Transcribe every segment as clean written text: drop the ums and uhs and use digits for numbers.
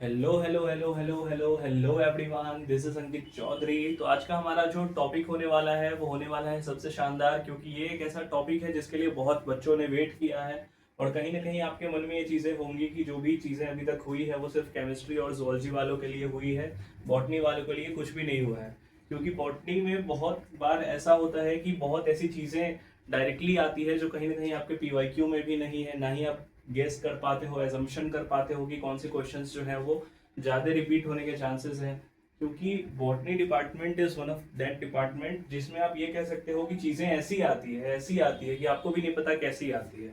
Hello hello hello hello hello hello everyone, this is Ankit Chaudhary. तो आज का हमारा जो टॉपिक होने वाला है वो होने वाला है सबसे शानदार, क्योंकि ये एक ऐसा टॉपिक है जिसके लिए बहुत बच्चों ने वेट किया है। और कहीं ना कहीं आपके मन में ये चीज़ें होंगी कि जो भी चीज़ें अभी तक हुई है वो सिर्फ केमिस्ट्री और zoology वालों के लिए हुई है, बॉटनी वालों के लिए कुछ भी नहीं हुआ है। क्योंकि बॉटनी में बहुत बार ऐसा होता है कि बहुत ऐसी चीज़ें डायरेक्टली आती है जो कहीं ना कहीं आपके पीवाईक्यू में भी नहीं है, ना ही आप गेस कर पाते हो, एजम्पशन कर पाते हो कि कौन से क्वेश्चंस जो है वो ज़्यादा रिपीट होने के चांसेस हैं। क्योंकि botany department is one of that department जिसमें आप ये कह सकते हो कि चीज़ें ऐसी आती है कि आपको भी नहीं पता कैसी आती है।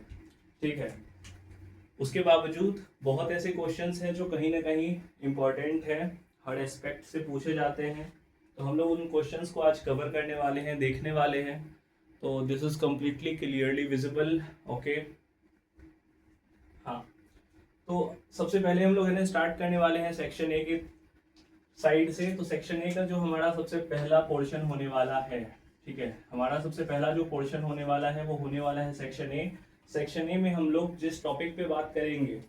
ठीक है। उसके बावजूद बहुत ऐसे क्वेश्चंस हैं जो कहीं ना कहीं इम्पोर्टेंट है, हर एस्पेक्ट से पूछे जाते हैं। तो हम लोग उन क्वेश्चंस को आज कवर करने वाले हैं, देखने वाले हैं। तो this is completely clearly visible. Okay. हाँ। तो सबसे पहले हम लोग है ना स्टार्ट करने वाले हैं सेक्शन ए के साइड से। तो सेक्शन ए का जो हमारा सबसे पहला पोर्शन होने वाला है, ठीक है, हमारा सबसे पहला जो पोर्शन होने वाला है वो होने वाला है सेक्शन ए। सेक्शन ए में हम लोग जिस टॉपिक पे बात करेंगे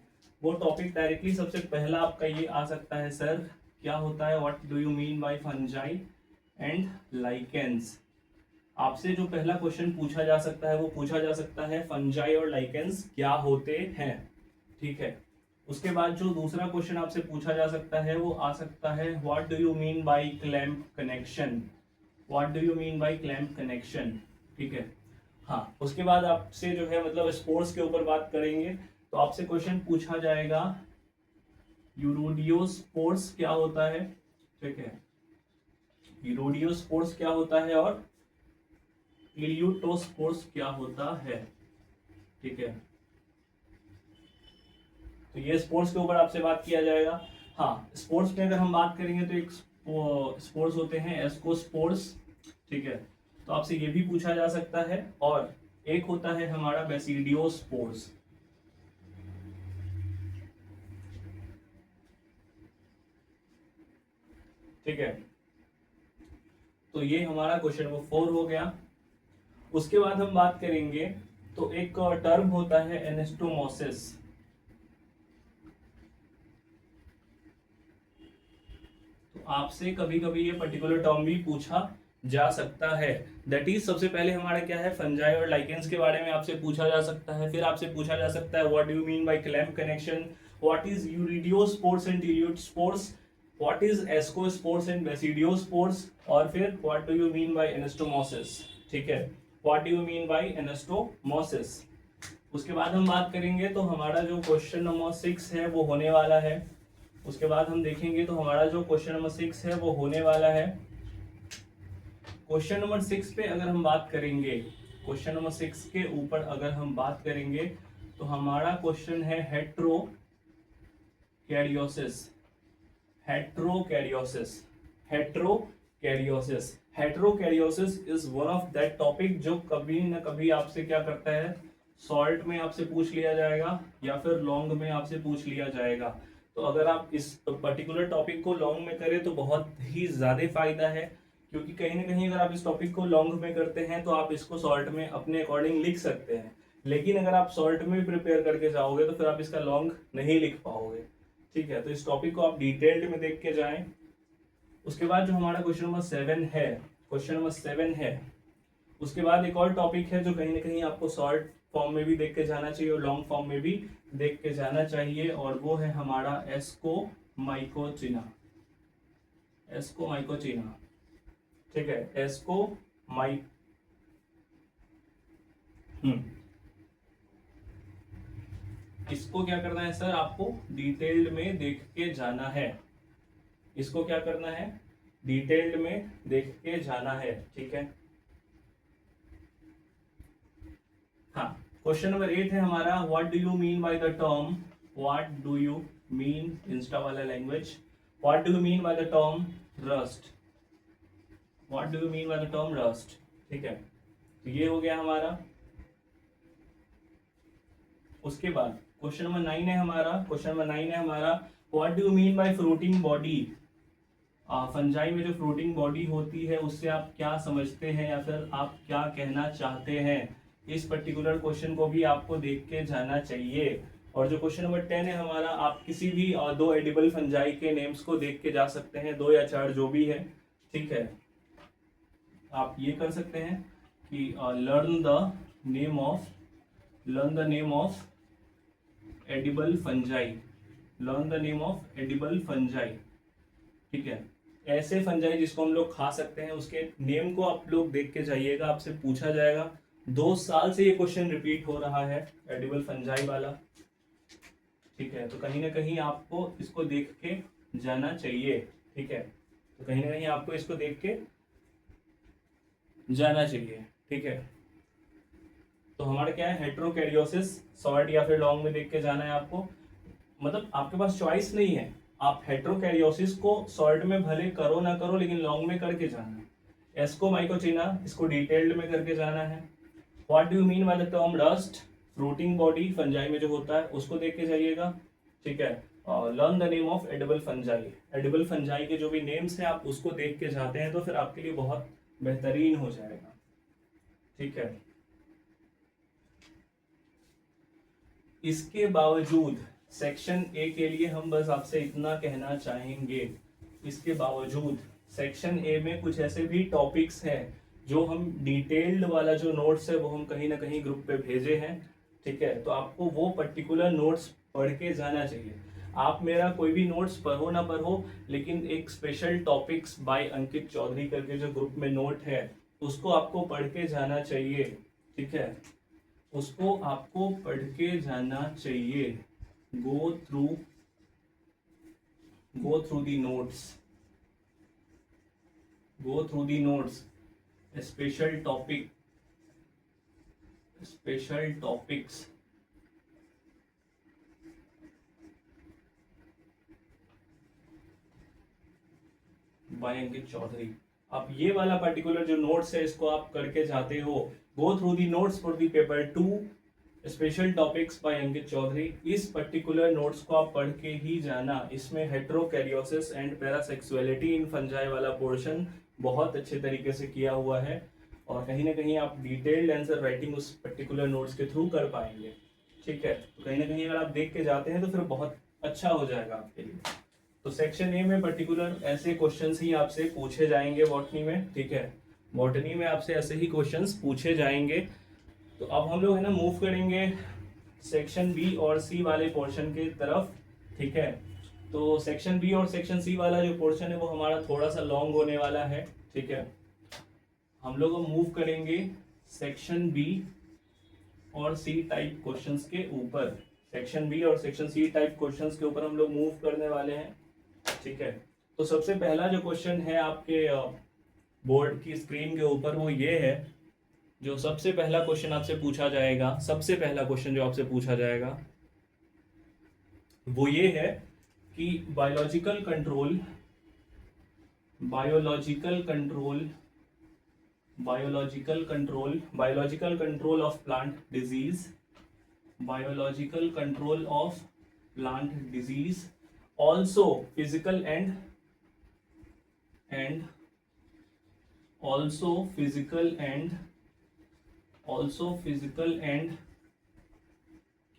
वो टॉपिक डायरेक्टली सबसे पहला आपका ये आ सकता है, सर क्या होता है, what do you mean bye fungi and lichens. आपसे जो पहला क्वेश्चन पूछा जा सकता है वो पूछा जा सकता है फंजाई और लाइकेंस क्या होते हैं। ठीक है। उसके बाद जो दूसरा क्वेश्चन आपसे पूछा जा सकता है वो आ सकता है, what do you mean by clamp connection. What do you mean by clamp connection. ठीक है। हाँ, उसके बाद आपसे जो है मतलब स्पोर्ट्स के ऊपर बात करेंगे तो आपसे क्वेश्चन पूछा जाएगा यूरोडियो स्पोर्ट्स क्या होता है। ठीक है। यूरोडियो स्पोर्ट्स क्या होता है और इलियोटोस्पोर्स क्या होता है। ठीक है। तो ये स्पोर्ट्स के ऊपर आपसे बात किया जाएगा। हाँ, स्पोर्ट्स में अगर हम बात करेंगे तो एक स्पोर्ट्स होते हैं एस्को स्पोर्ट्स। ठीक है। तो आपसे ये भी पूछा जा सकता है। और एक होता है हमारा बेसिडियो स्पोर्ट्स। ठीक है। तो ये हमारा क्वेश्चन नंबर 4 हो गया। उसके बाद हम बात करेंगे तो एक टर्म होता है एनेस्टोमोसिस। तो आपसे कभी कभी ये पर्टिकुलर टर्म भी पूछा जा सकता है। दैट इज सबसे पहले हमारा क्या है, फंजाई और लाइकेंस के बारे में आपसे पूछा जा सकता है। फिर आपसे पूछा जा सकता है what do you mean by clamp connection, what is urediospores and teliospores, what is ascospores and basidiospores, और फिर what do you mean by anastomosis. ठीक है। What do you mean by anastomosis. उसके बाद हम बात करेंगे तो हमारा जो क्वेश्चन नंबर 6 है वो होने वाला है। उसके बाद हम देखेंगे तो हमारा जो क्वेश्चन नंबर 6 है वो होने वाला है, क्वेश्चन नंबर 6 पे अगर हम बात करेंगे, क्वेश्चन नंबर 6 के ऊपर अगर हम बात करेंगे तो हमारा क्वेश्चन है heterokaryosis. Heterokaryosis. Heterokaryosis. Heterokaryosis is one of that topic जो कभी ना कभी आपसे क्या करता है, सॉल्ट में आपसे पूछ लिया जाएगा या फिर लॉन्ग में आपसे पूछ लिया जाएगा। तो अगर आप इस पर्टिकुलर टॉपिक को लॉन्ग में करें तो बहुत ही ज़्यादा फायदा है, क्योंकि कहीं ना कहीं अगर आप इस टॉपिक को लॉन्ग में करते हैं तो आप इसको शॉर्ट में अपने अकॉर्डिंग लिख सकते हैं। लेकिन अगर आप शॉर्ट में प्रिपेयर करके जाओगे तो फिर आप इसका लॉन्ग नहीं लिख पाओगे। ठीक है। तो इस टॉपिक को आप डिटेल्ड में देख के जाएं। उसके बाद जो हमारा क्वेश्चन नंबर 7 है, क्वेश्चन नंबर 7 है, उसके बाद एक और टॉपिक है जो कहीं ना कहीं आपको शॉर्ट फॉर्म में भी देख के जाना चाहिए और लॉन्ग फॉर्म में भी देख के जाना चाहिए, और वो है हमारा एस्को माइकोचिना। एस्को माइकोचिना। ठीक है। एस्को माइ इसको क्या करना है सर, आपको डिटेल्ड में देख के जाना है। इसको क्या करना है, डिटेल्ड में देख के जाना है। ठीक है। हाँ, क्वेश्चन नंबर 8 है हमारा, what do you mean by the term, what do you mean, insta वाला language, what do you mean by the term rust. What do you mean by the term rust. ठीक है। तो ये हो गया हमारा। उसके बाद क्वेश्चन नंबर 9 है हमारा, क्वेश्चन नंबर 9 है हमारा, what do you mean bye fruiting body. Fungi में जो फ्रूटिंग बॉडी होती है उससे आप क्या समझते हैं या फिर आप क्या कहना चाहते हैं। इस पर्टिकुलर क्वेश्चन को भी आपको देख के जाना चाहिए। और जो क्वेश्चन नंबर 10 है हमारा, आप किसी भी दो एडिबल फंजाई के नेम्स को देख के जा सकते हैं, 2 या 4 जो भी है, ठीक है। आप ये कर सकते हैं कि learn the name of edible fungi, learn the name of edible fungi, ठीक है। ऐसे फंजाई जिसको हम लोग खा सकते हैं उसके नेम को आप लोग देख के जाइएगा, आपसे पूछा जाएगा। 2 साल से ये क्वेश्चन रिपीट हो रहा है एडिबल फंजाई वाला, ठीक है। तो कहीं ना कहीं आपको इसको देख के जाना चाहिए, ठीक है। तो कहीं ना कहीं आपको इसको देख के जाना चाहिए, ठीक है। तो हमारा क्या है, हेट्रोकैरियोसिस शॉर्ट या फिर लॉन्ग में देख के जाना है आपको, मतलब आपके पास चॉइस नहीं है, आप हेट्रोकैरियोसिस को शॉर्ट में भले करो ना करो लेकिन लॉन्ग में करके जाना है। एस्कोमाइकोचिना, इसको डिटेल्ड में करके जाना है। What do you mean by the term rust, fruiting body fungi में जो होता है उसको देख के जाइएगा, ठीक है। Learn the name of edible fungi, edible fungi के जो भी नेम्स हैं आप उसको देख के जाते हैं तो फिर आपके लिए बहुत बेहतरीन हो जाएगा, ठीक है। इसके बावजूद सेक्शन ए के लिए हम बस आपसे इतना कहना चाहेंगे, इसके बावजूद सेक्शन ए में कुछ ऐसे भी टॉपिक्स हैं जो हम डिटेल्ड वाला जो नोट्स है वो हम कहीं ना कहीं ग्रुप पे भेजे हैं, ठीक है। तो आपको वो पर्टिकुलर नोट्स पढ़ के जाना चाहिए। आप मेरा कोई भी नोट्स पढ़ो ना पढ़ो, लेकिन एक special topics by Ankit Chaudhary करके जो ग्रुप में नोट है उसको आपको पढ़ के जाना चाहिए, ठीक है। उसको आपको पढ़ के जाना चाहिए। Go through the notes, go through the notes, special topics by Ankit Chaudhary. आप ये वाला पर्टिकुलर जो नोट्स है इसको आप करके जाते हो, go through the notes for the paper 2 special topics by Ankit Chaudhary. इस पर्टिकुलर नोट्स को आप पढ़ के ही जाना। इसमें हेट्रोकैरियोसिस एंड पैरासेक्सुअलिटी इन फंजाई वाला पोर्शन बहुत अच्छे तरीके से किया हुआ है और कहीं ना कहीं आप डिटेल्ड आंसर राइटिंग उस पर्टिकुलर नोट्स के थ्रू कर पाएंगे, ठीक है। तो कहीं ना कहीं अगर आप देख के जाते हैं तो फिर बहुत अच्छा हो जाएगा आपके लिए। तो सेक्शन ए में पर्टिकुलर ऐसे क्वेश्चंस ही आपसे पूछे जाएंगे बॉटनी में, ठीक है। बॉटनी में आपसे ऐसे ही क्वेश्चंस पूछे जाएंगे। तो अब हम लोग है ना मूव करेंगे सेक्शन बी और सी वाले पोर्शन के तरफ, ठीक है। तो सेक्शन बी और सेक्शन सी वाला जो पोर्शन है वो हमारा थोड़ा सा लॉन्ग होने वाला है, ठीक है। हम लोग मूव करेंगे सेक्शन बी और सी टाइप क्वेश्चंस के ऊपर, सेक्शन बी और सेक्शन सी टाइप क्वेश्चंस के ऊपर हम लोग मूव करने वाले हैं, ठीक है। तो सबसे पहला जो क्वेश्चन है आपके बोर्ड की स्क्रीन के ऊपर वो ये है, जो सबसे पहला क्वेश्चन आपसे पूछा जाएगा, सबसे पहला क्वेश्चन जो आपसे पूछा जाएगा वो ये है कि biological control of plant disease, also physical and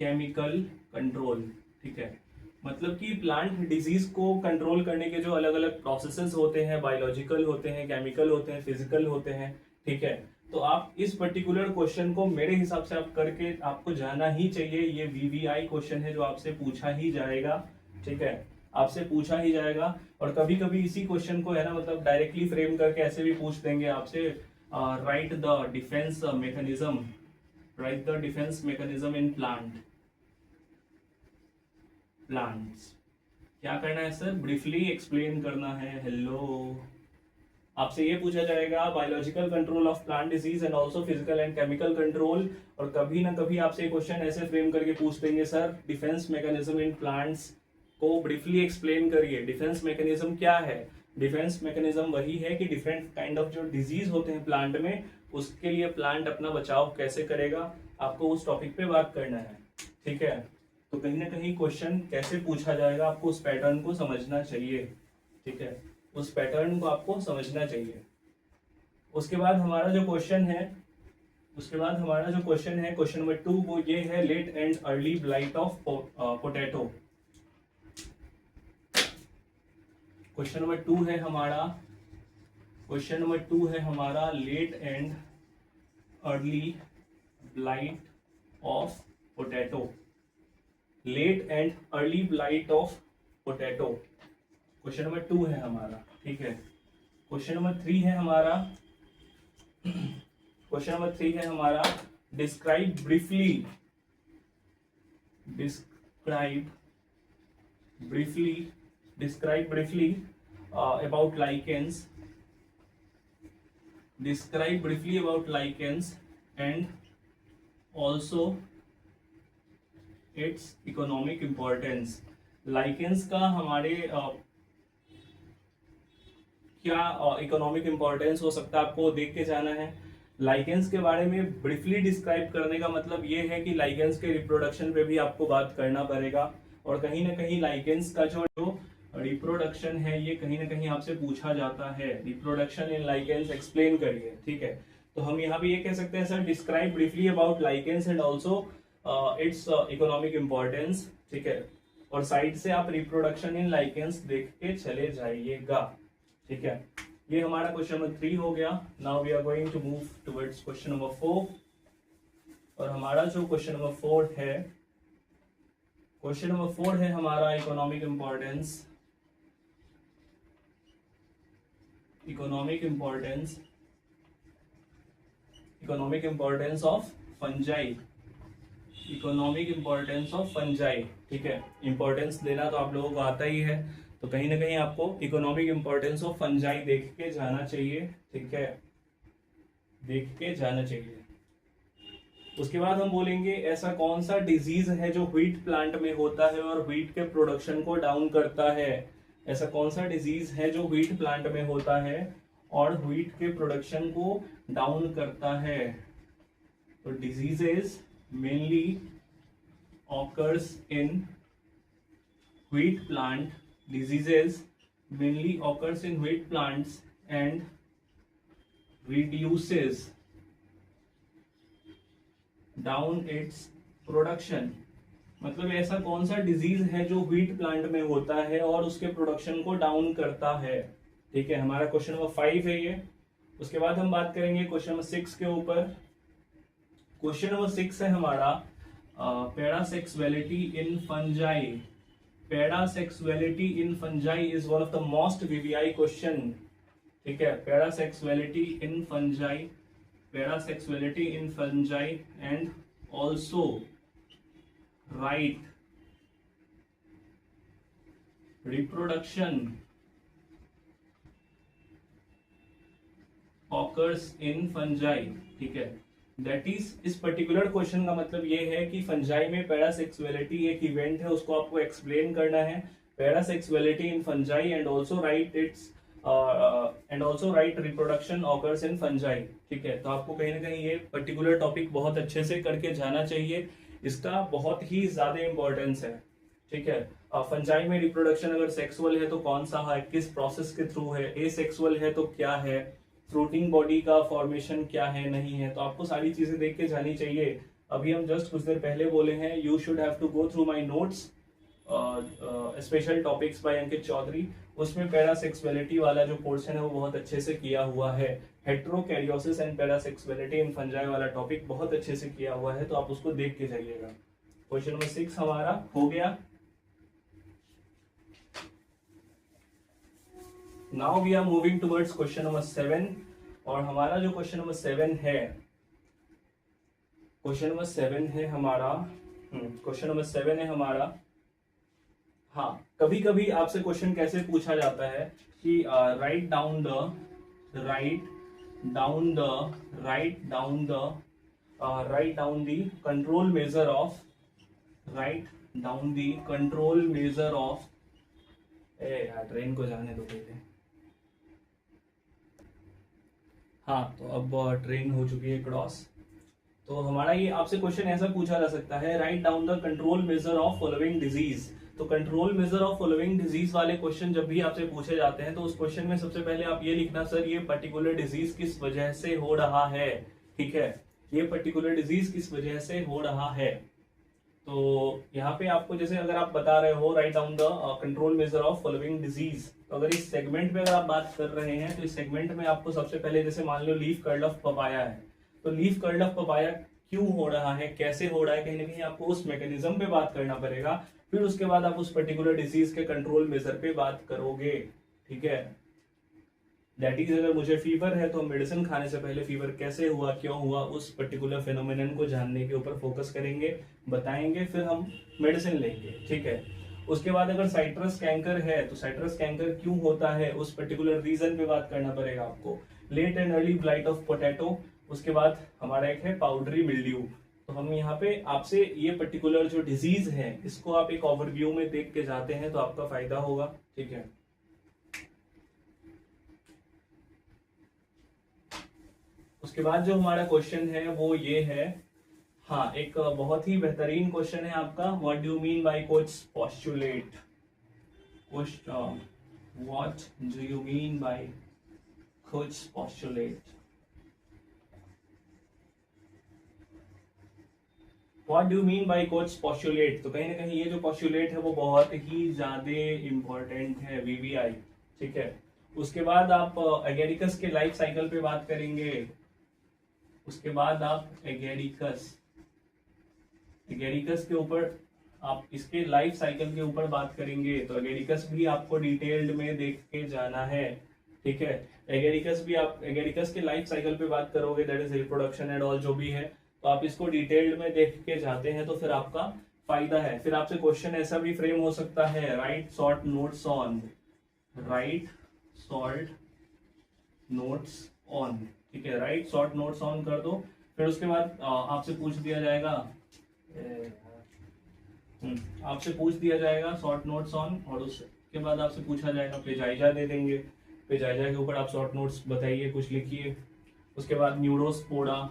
chemical control, ठीक है। मतलब कि प्लांट डिजीज को कंट्रोल करने के जो अलग अलग प्रोसेसेस होते हैं, बायोलॉजिकल होते हैं, केमिकल होते हैं, फिजिकल होते हैं, ठीक है। तो आप इस पर्टिकुलर क्वेश्चन को मेरे हिसाब से आप करके आपको जाना ही चाहिए। ये वीवीआई क्वेश्चन है जो आपसे पूछा ही जाएगा, ठीक है, आपसे पूछा ही जाएगा। और कभी कभी इसी क्वेश्चन को है ना मतलब डायरेक्टली फ्रेम करके ऐसे भी पूछ देंगे आपसे, right the defence mechanism in plants. क्या करना है सर, ब्रीफली एक्सप्लेन करना है। हेलो, आपसे ये पूछा जाएगा biological control of plant disease and also physical and chemical control. और कभी ना कभी आपसे क्वेश्चन ऐसे फ्रेम करके पूछ देंगे, sir defence mechanism in plants को ब्रीफली एक्सप्लेन करिए। डिफेंस मैकेनिज्म क्या है? डिफेंस मैकेनिज्म वही है कि डिफरेंट काइंड ऑफ जो डिजीज होते हैं प्लांट में, उसके लिए प्लांट अपना बचाव कैसे करेगा, आपको उस टॉपिक पे बात करना है, ठीक है। तो कहीं ना कहीं क्वेश्चन कैसे पूछा जाएगा आपको उस पैटर्न को समझना चाहिए, ठीक है, उस पैटर्न को आपको समझना चाहिए। उसके बाद हमारा जो क्वेश्चन है उसके बाद हमारा जो क्वेश्चन है, क्वेश्चन नंबर 2, वो ये है late and early blight of potato. Question number 2 है हमारा, क्वेश्चन नंबर 2 है हमारा late and early blight of potato. Late and early blight of potato question number 2 है हमारा, ठीक है। क्वेश्चन नंबर 3 है हमारा, क्वेश्चन नंबर 3 है हमारा describe briefly about lichens, describe briefly about lichens and also its economic importance। lichens का हमारे क्या इकोनॉमिक इंपॉर्टेंस हो सकता है, आपको देख के जाना है। लाइकेंस के बारे में ब्रीफली डिस्क्राइब करने का मतलब ये है कि लाइकेंस के रिप्रोडक्शन पे भी आपको बात करना पड़ेगा, और कहीं ना कहीं लाइकेंस का जो रिप्रोडक्शन है ये कहीं ना कहीं आपसे पूछा जाता है। रिप्रोडक्शन इन लाइकेंस एक्सप्लेन करिए, ठीक है। तो हम यहाँ भी ये कह सकते हैं sir describe briefly about lichens and also it's economic importance, ठीक है। और साइड से आप रिप्रोडक्शन इन लाइकेंस देख के चले जाइएगा, ठीक है। ये हमारा क्वेश्चन नंबर 3 हो गया। Now we are going to move towards question number 4, और हमारा जो क्वेश्चन नंबर 4 है, क्वेश्चन नंबर 4 है हमारा economic importance, economic importance of fungi, economic importance of fungi, ठीक है। इंपॉर्टेंस देना तो आप लोगों को आता ही है, तो कहीं ना कहीं आपको इकोनॉमिक इंपॉर्टेंस ऑफ फंजाई देख के जाना चाहिए, ठीक है, देख के जाना चाहिए। उसके बाद हम बोलेंगे ऐसा कौन सा डिजीज है जो व्हीट प्लांट में होता है और व्हीट के प्रोडक्शन को डाउन करता है। ऐसा कौन सा डिजीज है जो व्हीट प्लांट में होता है और व्हीट के प्रोडक्शन को डाउन करता है। तो diseases mainly occurs in wheat plant, diseases mainly occurs in wheat plants and reduces down its production। मतलब ऐसा कौन सा डिजीज है जो व्हीट प्लांट में होता है और उसके प्रोडक्शन को डाउन करता है, ठीक है। हमारा क्वेश्चन नंबर 5 है ये। उसके बाद हम बात करेंगे क्वेश्चन नंबर 6 के ऊपर। क्वेश्चन नंबर 6 है हमारा parasexuality in fungi. Parasexuality in fungi is one of the most VVI question, ठीक है। Parasexuality in fungi, parasexuality in fungi and also right reproduction occurs in fungi, ठीक है। दैट इज, इस particular question का मतलब ये है कि फंजाई में पैरासेक्सुअलिटी एक इवेंट है, उसको आपको एक्सप्लेन करना है। Parasexuality in fungi and also right its reproduction occurs in fungi, ठीक है। तो आपको कहीं ना कहीं ये पर्टिकुलर टॉपिक बहुत अच्छे से करके जाना चाहिए, इसका बहुत ही ज्यादा इंपॉर्टेंस है, ठीक है। फंजाई में रिप्रोडक्शन अगर सेक्सुअल है तो कौन सा है, किस प्रोसेस के थ्रू है, एसेक्सुअल है तो क्या है, फ्रूटिंग बॉडी का फॉर्मेशन क्या है नहीं है, तो आपको सारी चीजें देख के जानी चाहिए। अभी हम जस्ट कुछ देर पहले बोले हैं you should have to go through my notes special topics by Ankit Chaudhary, उसमें पैरासेक्सुअलिटी वाला जो पोर्शन है वो बहुत अच्छे से किया हुआ है। हेटेरोकैरियोसिस एंड पैरासेक्सुअलिटी इन फंजाई वाला टॉपिक बहुत अच्छे से किया हुआ है, तो आप उसको देख के जाइएगा। क्वेश्चन नंबर 6 हमारा हो गया। Now we are moving towards question number 7, और हमारा जो क्वेश्चन नंबर 7 है, क्वेश्चन नंबर 7 है हमारा, क्वेश्चन नंबर 7 है हमारा। हाँ, कभी कभी आपसे क्वेश्चन कैसे पूछा जाता है कि right down the control measure of, train को जाने दो पहले। हाँ, तो अब ट्रेन हो चुकी है क्रॉस। तो हमारा ये आपसे क्वेश्चन ऐसा पूछा जा सकता है, write down the control measure of following disease. तो control measure of following disease वाले क्वेश्चन जब भी आपसे पूछे जाते हैं तो उस क्वेश्चन में सबसे पहले आप ये लिखना सर ये पर्टिकुलर डिजीज किस वजह से हो रहा है, ठीक है। ये पर्टिकुलर डिजीज किस वजह से हो रहा है। तो यहाँ पे आपको जैसे अगर आप बता रहे हो right down the control measure of following disease, तो अगर इस सेगमेंट में अगर आप बात कर रहे हैं तो इस सेगमेंट में आपको सबसे पहले जैसे मान लो लीफ कर्ल ऑफ पपाया है, तो लीफ कर्ल ऑफ पपाया क्यों हो रहा है, कैसे हो रहा है, कहीं ना कहीं आपको उस मैकेनिज्म पे बात करना पड़ेगा। फिर उसके बाद आप उस पर्टिकुलर डिजीज के कंट्रोल मेजर पे बात करोगे। ठीक है, दैट इज अगर मुझे फीवर है तो मेडिसिन खाने से पहले फीवर कैसे हुआ, क्यों हुआ, उस पर्टिकुलर फेनोमेनन को जानने के ऊपर फोकस करेंगे, बताएंगे, फिर हम मेडिसिन लेंगे। ठीक है, उसके बाद अगर साइट्रस कैंकर है तो साइट्रस कैंकर क्यों होता है उस पर्टिकुलर रीजन पे बात करना पड़ेगा आपको। Late and early blight of potato, उसके बाद हमारा एक है पाउडरी मिल्ड्यू। तो हम यहाँ पे आपसे ये पर्टिकुलर जो डिजीज है इसको आप एक ओवरव्यू में देख के जाते हैं तो आपका फायदा होगा। ठीक है, उसके बाद जो हमारा क्वेश्चन है वो ये है, हाँ एक बहुत ही बेहतरीन क्वेश्चन है आपका, what do you mean bye coach postulate, what do you mean bye coach postulate, what do you mean bye coach postulate. तो कहीं ना कहीं ये जो पोस्टुलेट है वो बहुत ही ज्यादा इंपॉर्टेंट है, वीवीआई। ठीक है, उसके बाद आप एगेरिकस के लाइफ साइकिल पे बात करेंगे, उसके बाद आप एगेरिकस के ऊपर आप इसके लाइफ साइकिल के ऊपर बात करेंगे। तो एगेरिकस भी आपको डिटेल्ड में देख के जाना है। ठीक है, एगेरिकस भी आप एगेरिकस के लाइफ साइकिल पे बात करोगे, that is reproduction and all जो भी है, तो आप इसको डिटेल्ड में देख के जाते हैं तो फिर आपका फायदा है। फिर आपसे क्वेश्चन ऐसा भी फ्रेम हो सकता है, right short notes on, right short notes on. ठीक है, राइट शॉर्ट नोट्स ऑन कर दो। फिर उसके बाद आपसे पूछ दिया जाएगा शॉर्ट नोट्स ऑन, और उसके बाद आपसे पूछा जाएगा पेजाइजा दे देंगे, पेजाइजा के ऊपर आप शॉर्ट नोट्स बताइए, कुछ लिखिए। उसके बाद न्यूरोस्पोरा,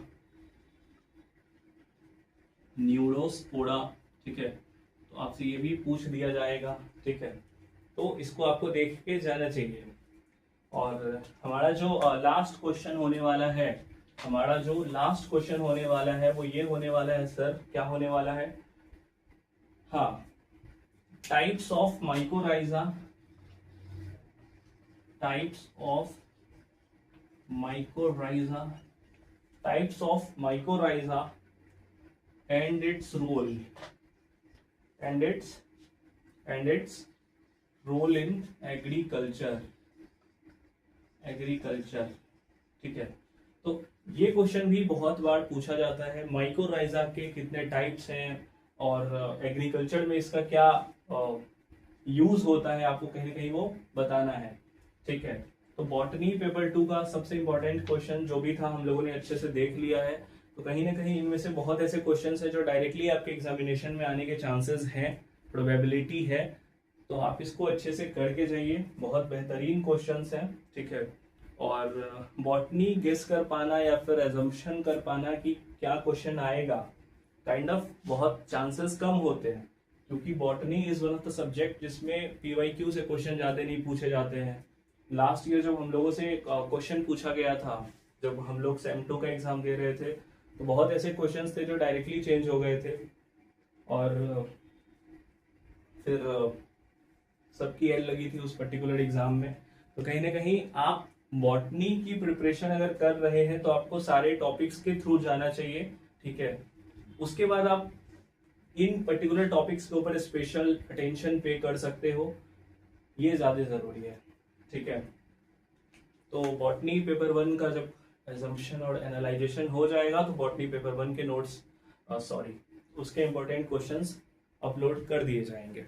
ठीक है, तो आपसे ये भी पूछ दिया जाएगा। ठीक है, तो इसको आपको देख के जाना चाहिए। और हमारा जो लास्ट क्वेश्चन होने वाला है, वो ये होने वाला है सर, क्या होने वाला है, हाँ types of mycorrhiza, and its role in agriculture. ठीक है, तो ये क्वेश्चन भी बहुत बार पूछा जाता है, माइकोराइजा के कितने टाइप्स हैं और एग्रीकल्चर में इसका क्या यूज होता है, आपको कहीं ना कहीं वो बताना है। ठीक है, तो बॉटनी पेपर 2 का सबसे इंपॉर्टेंट क्वेश्चन जो भी था हम लोगों ने अच्छे से देख लिया है। तो कहीं ना कहीं इनमें से बहुत ऐसे क्वेश्चंस हैं जो डायरेक्टली आपके एग्जामिनेशन में आने के चांसेस हैं, प्रोबेबिलिटी है, तो आप इसको अच्छे से करके जाइए, बहुत बेहतरीन क्वेश्चंस हैं। ठीक है, और बॉटनी गेस कर पाना या फिर एजम्पशन कर पाना कि क्या क्वेश्चन आएगा, काइंड ऑफ बहुत चांसेस कम होते हैं, क्योंकि botany is one of the subject जिसमें पीवाईक्यू से क्वेश्चन ज्यादा नहीं पूछे जाते हैं। लास्ट ईयर जब हम लोगों से क्वेश्चन पूछा गया था, जब हम लोग सेम 2 का एग्जाम दे रहे थे, तो बहुत ऐसे क्वेश्चंस थे जो डायरेक्टली चेंज हो गए थे, और फिर सबकी एल लगी थी उस पर्टिकुलर एग्जाम में। तो कहीं ना कहीं आप बॉटनी की प्रिपरेशन अगर कर रहे हैं तो आपको सारे टॉपिक्स के थ्रू जाना चाहिए। ठीक है, उसके बाद आप इन पर्टिकुलर टॉपिक्स के ऊपर स्पेशल अटेंशन पे कर सकते हो, ये ज्यादा जरूरी है। ठीक है, तो बॉटनी पेपर 1 का जब एजम्पशन और एनालाइजेशन हो जाएगा तो बॉटनी पेपर 1 के नोट्स उसके इंपॉर्टेंट क्वेश्चंस अपलोड कर दिए जाएंगे।